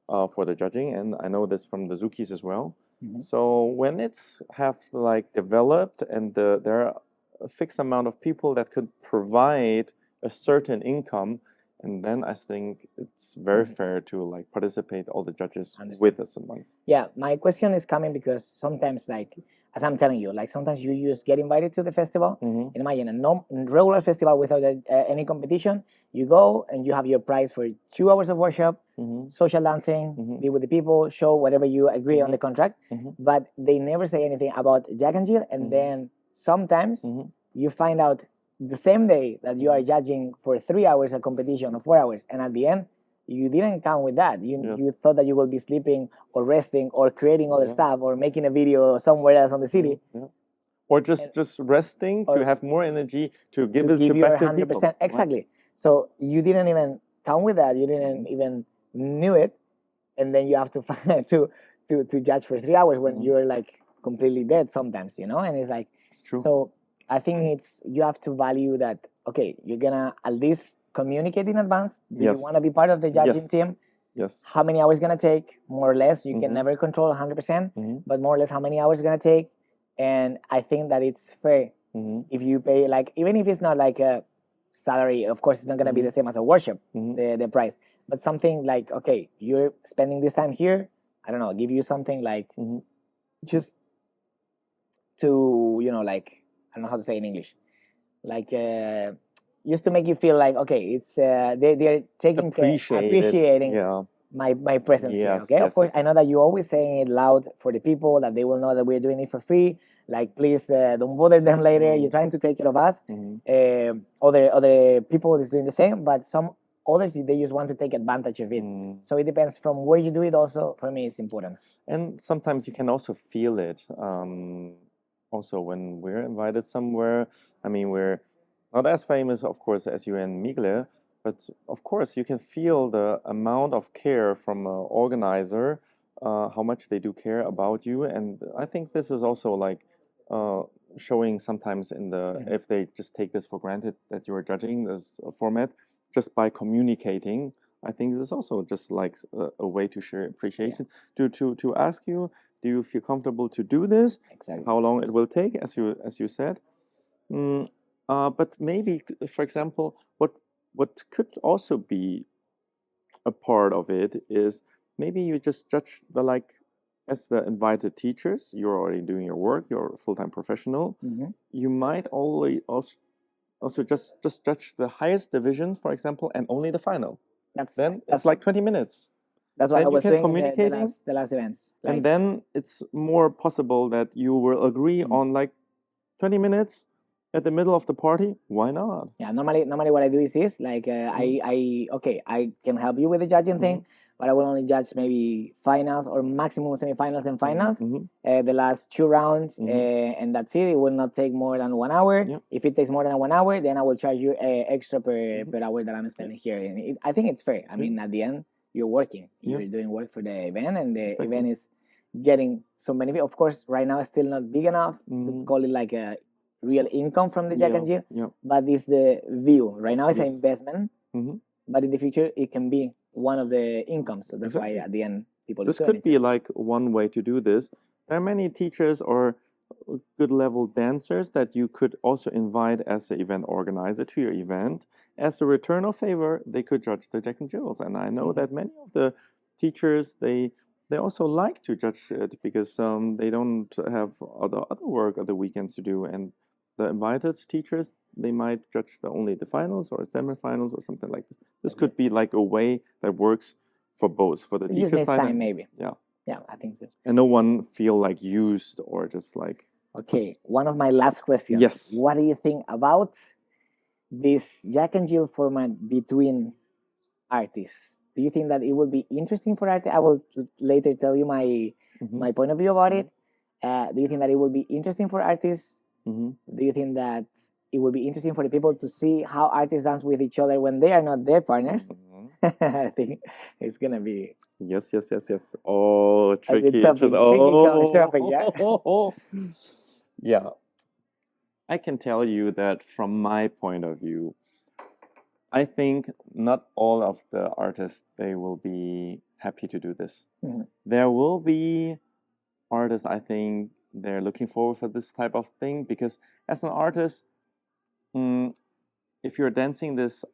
for the judging. And I know this from the Zukis as well. So when it's have like developed and there are a fixed amount of people that could provide a certain income, and then I think it's very fair to like participate all the judges with us in money. Yeah, my question is coming because sometimes, like as I'm telling you, like sometimes you just get invited to the festival. Mhm. Imagine a regular festival without any competition. You go and you have your prize for 2 hours of workshop, social dancing, be with the people, show whatever you agree on the contract. But they never say anything about Jack and Jill. And then sometimes you find out the same day that you are judging for 3 hours a competition or 4 hours, and at the end you didn't count with that. You thought that you will be sleeping or resting or creating other stuff or making a video somewhere else on the city. Or just resting to have more energy to give it give back your to people. 100%. Exactly. So you didn't even count with that. You didn't even knew it, and then you have to find to judge for 3 hours when you're like completely dead sometimes, and it's like It's true. So I think you have to value that. Okay, you're gonna at least communicate in advance. Do you Yes. want to be part of the judging Yes. team? Yes. how many hours it's gonna take, more or less. You can Mhm. never control 100%, Mhm. but more or less how many hours it's gonna take. And I think that it's fair Mhm. if you pay, like, even if it's not like a salary. Of course, it's not gonna be Mhm. the same as a workshop, Mhm. the price, but something like, okay, you're spending this time here. I don't know, give you something like Mhm. just to, you know, like, I don't know how to say in English, like just to make you feel like, okay, it's they're taking care, appreciating Yeah. my presence here. Yes. Okay, of Yes. course, Yes. I know that you're always saying it loud for the people, that they will know that we're doing it for free. Like, please don't bother them later. You're trying to take care of us. Mhm. Other people is doing the same, but some others, they just want to take advantage of it. Mm. So it depends from where you do it. Also, for me, it's important. And sometimes you can also feel it. Also, when we're invited somewhere, I mean, we're not as famous, of course, as you and Migle, but of course, you can feel the amount of care from an organizer, how much they do care about you. And I think this is also like uh, showing sometimes in the, Mhm. if they just take this for granted that you're judging this format just by communicating. I think this is also just like a way to share appreciation, to ask you, do you feel comfortable to do this? Exactly. How long it will take, as you said. Mm, but maybe, for example, what could also be a part of it is maybe you just judge the like as the invited teachers. You're already doing your work. You're a full-time professional. Mhm. You might only also just judge the highest division, for example, and only the final. Then it's That's like 20 minutes. that's what I Then you was can doing in the communicating, last events. and Like, then it's more possible that you will agree Mm. on like 20 minutes at the middle of the party. Why not? yeah, normally what I do is this, like, I okay, I can help you with the judging thing, but I will only judge maybe finals or maximum semifinals and finals, Mhm. the last 2 rounds, and that's it. It will not take more than 1 hour. Yeah. If it takes more than 1 hour, then I will charge you extra per Mhm. per hour that I'm spending here. And I think it's fair. I mean, at the end, you're working, Yeah. you're doing work for the event, and the Exactly. event is getting so many. Of course, right now it's still not big enough to Mhm. call it like a real income from the Jack and Jill, Yeah. but it's the view. Right now it's an Yes. investment, Mhm. but in the future it can be one of the incomes. So that's Exactly. why at the end people This is doing could it. be like one way to do this. There are many teachers or good level dancers that you could also invite as an event organizer to your event. As a return of favor, they could judge the Jack and Jills. And I know Mhm. that many of the teachers they also like to judge it because they don't have other work other weekends to do. And the invited teachers they might judge only the finals or semifinals or something like this. This That's could it. be like a way that works for both, for the It just teacher needs side time, and maybe. yeah, Yeah, I think so. and no one feel like used or just like Okay, one of my last questions. Yes. What do you think about this Jack and Jill format between artists? Do you think that it will be interesting for artists? I will later tell you my Mhm. point of view about it. Do you think that it will be interesting for artists? Mhm. Do you think that it will be interesting for the people to see how artists dance with each other when they are not their partners? Mhm. I think it's gonna be Yes. Oh, a tricky. good topic, tricky topic, yeah. Yeah. I can tell you that from my point of view, I think not all of the artists they will be happy to do this. Mhm. There will be artists I think they're looking forward for this type of thing because as an artist, mm, if you're dancing this,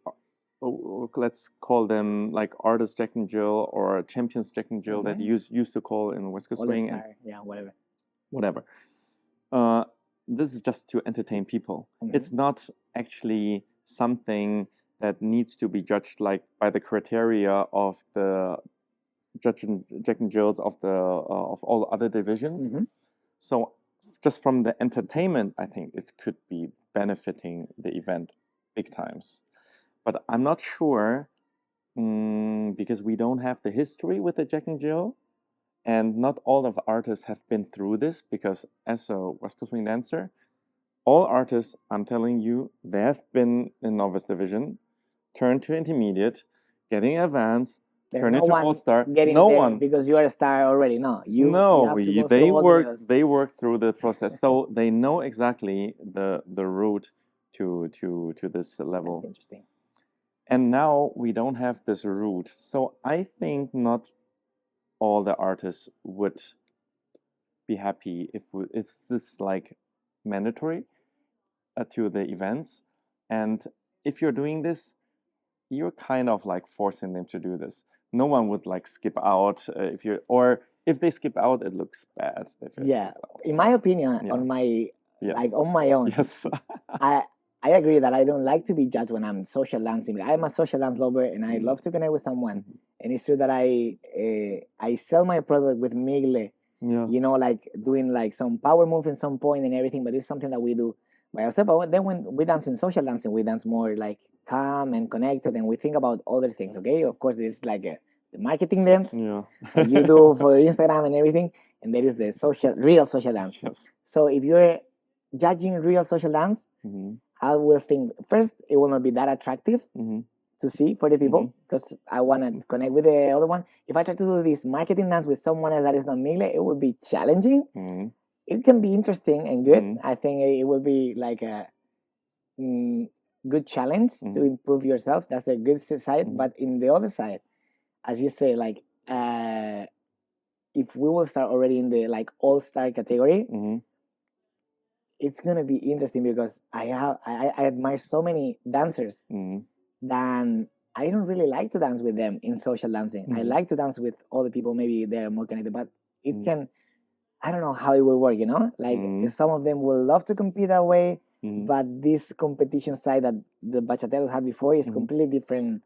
let's call them like artist Jack and Jill or champions Jack and Jill that Mhm. used to call in West Coast All Swing and star, yeah, whatever. whatever. Uh, this is just to entertain people. Mhm. It's not actually something that needs to be judged like by the criteria of the Jack and Jills of all other divisions. Mhm. So just from the entertainment, I think it could be benefiting the event big times. But I'm not sure because we don't have the history with the Jack and Jill, and not all of the artists have been through this. Because as a West Coast Swing dancer, all artists, I'm telling you, they have been in novice division, turned to intermediate, getting advanced, There's turn no into one all star. getting No there one. because you are a star already. No, you No, have to go through all the levels. they work through the process, so they know exactly the route to this That's level. interesting. And now we don't have this route. So I think not all the artists would be happy if this like mandatory to the events. And if you're doing this, you're kind of like forcing them to do this. No one would like skip out if you're, or if they skip out, it looks bad. If they Yeah. skip out. In my opinion, Yeah. on my Yes. like on my own, Yes. I agree that I don't like to be judged when I'm social dancing. I'm a social dance lover and I Mhm. love to connect with someone. Mhm. And it's true that I sell my product with Migle, Yeah. you know, like doing like some power move in some point and everything, but it's something that we do by ourselves. But then when we dance in social dancing, we dance more like calm and connected, and we think about other things. Okay, of course, there's like the marketing dance Yeah. that you do for Instagram and everything, and there is the real social dance. Yes. So if you're judging real social dance, Mm-hmm. I will think first it will not be that attractive Mm-hmm. to see for the people Mhm. because I want to connect with the other one. If I try to do this marketing dance with someone else that is not Migle, it would be challenging. Mm-hmm. It can be interesting and good. Mhm. I think it will be like a good challenge to improve yourself. That's a good side. Mhm. But in the other side, as you say, like if we will start already in the like all-star category, Mm-hmm. it's gonna be interesting because I admire so many dancers Mm-hmm. that I don't really like to dance with them in social dancing. I Mhm. like to dance with other people. Maybe they're more connected, but it Mhm. can. I don't know how it will work. You know, like Mhm. some of them will love to compete that way, Mhm. but this competition side that the bachateros had before is Mhm. completely different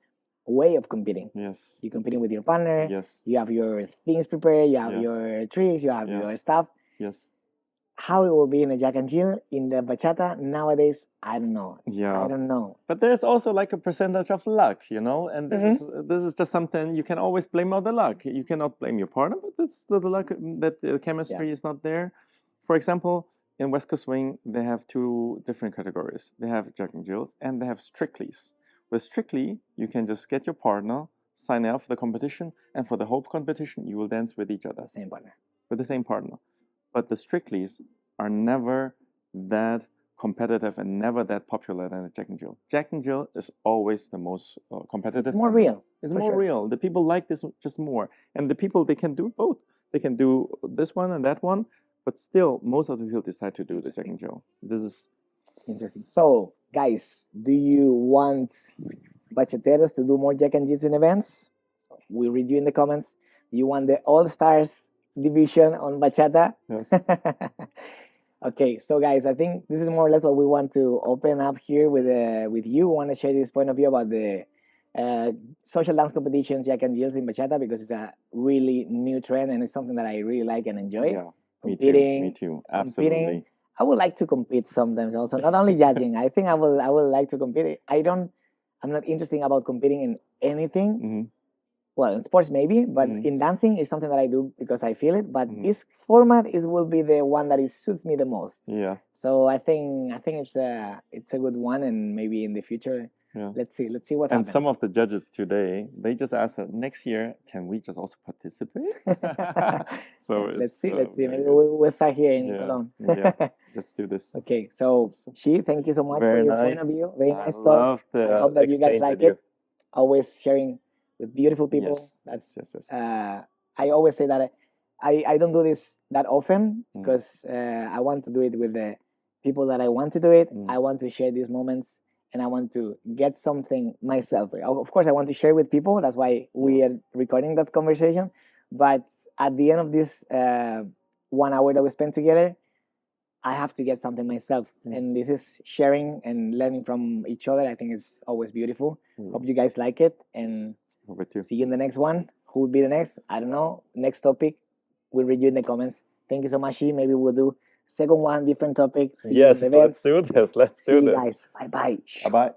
way of competing. Yes. You're competing with your partner. Yes. You have your things prepared. You have Yeah. your tricks. You have Yeah. your stuff. Yes. How it will be in a Jack and Jill in the bachata nowadays, I don't know. Yeah. I don't know. But there's also like a percentage of luck, you know, and this is just something you can always blame on the luck. You cannot blame your partner, but it's the luck that the chemistry is not there. For example, in West Coast Swing, they have two different categories. They have Jack and Jills and they have Strictly's. With Strictly, you can just get your partner, sign up for the competition, and for the whole competition, you will dance with each other, Same partner. with the same partner. But the Strictly's are never that competitive and never that popular than the Jack and Jill. Jack and Jill is always the most competitive. It's more real. It's for more sure. real. The people like this just more, and the people they can do both. They can do this one and that one, but still, most of the people decide to do the Jack and Jill. This is Interesting. So, guys, do you want bachateros to do more Jack and Jills in events? We read you in the comments. Do you want the All Stars division on bachata? yes. Okay, so guys, I think this is more or less what we want to open up here with you. We want to share this point of view about the social dance competitions, Jack and Jills in bachata, because it's a really new trend and it's something that I really like and enjoy. Yeah, me too. Competing, Me too. Absolutely. competing. I would like to compete sometimes also, not only judging. I think I will like to compete. I'm not interested about competing in anything. Mhm. Well, in sports maybe, but Mhm. in dancing is something that I do because I feel it. But Mhm. this format will be the one that suits me the most. Yeah. So I think it's a good one, and maybe in the future, Yeah. let's see what And happens. some of the judges today, they just asked next year, can we just also participate? So let's see. very Maybe good. we'll start here in Yeah, Cologne. yeah. Let's do this. Okay, so Shi, thank you so much for Very your point of nice. view. Very I nice talk. love the I hope that you guys exchange like with you. it. Always sharing with beautiful people. Yes. That's Yes. I always say that I don't do this that often Mm. because I want to do it with the people that I want to do it. Mm. I want to share these moments and I want to get something myself. Of course, I want to share with people. That's why we are recording that conversation. But at the end of this 1 hour that we spent together, I have to get something myself. Mm. And this is sharing and learning from each other. I think it's always beautiful. Mm. Hope you guys like it and Over to you. see you in the next one. Who will be the next? I don't know. Next topic, we'll read you in the comments. Thank you so much. Shi. Maybe we'll do second one, different topic. See you in Yes, the let's events. do this. Let's See do you this. guys. Bye bye. Bye bye.